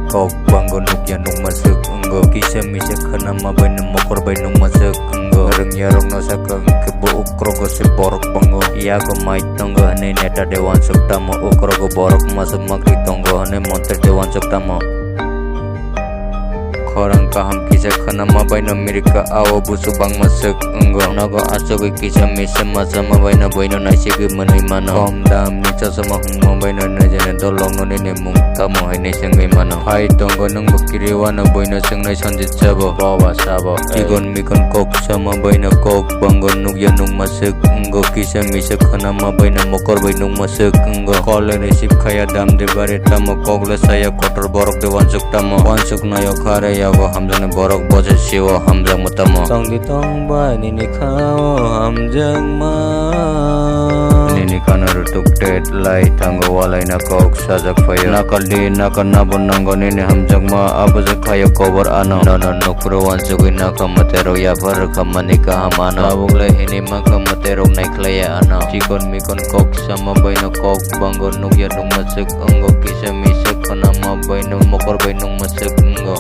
kok bang go nuk ya nuk masuk enggo kisah misa khana ma bai na mokor bai nuk masuk enggo reng ya rong no sakang ke bo ukro go se borok bango ya go mai tongo hane neta dewan sukta mo ukro go borok masuk magri tongo hane monter dewan sukta mo Korang kaham kisah khana ma bai na mirika awo busu bang masuk enggo nago asok kisah misa masa ma bai na naisi ge manai mana kom dam ni cha sama hung ma bai na jane dolong no ne mung ta mo hai ne sengai mana hai tongo nang bakiri wana bai na sengai sanjit sabo bawa sabo tigon mikon kok sama bai na kok bang go nuk ya nuk masuk enggo kisah misa khana ma bai na mokor bai nuk masuk enggo kole resip khaya dam de bare tamo kok le saya kotor borok de wansuk tamo wansuk na yo khare ya go hamjang borok boje siwo hamjang mutamo tong di tong bai ni khao hamjang ma ni kana rutuk tet lai tanggo walai na kok sajak fayo nakal di nakan nabon nanggo ni hamjang ma abaja khayo kobar ano nono nokro wansugui naka matero ya bar kamani ka hamana abuk le hini maka matero nai klaya ano cikon mikon kok sama bai na kok banggo nuk ya nuk masuk enggo kisah misek kana ma bai na mokor bai nuk masuk enggo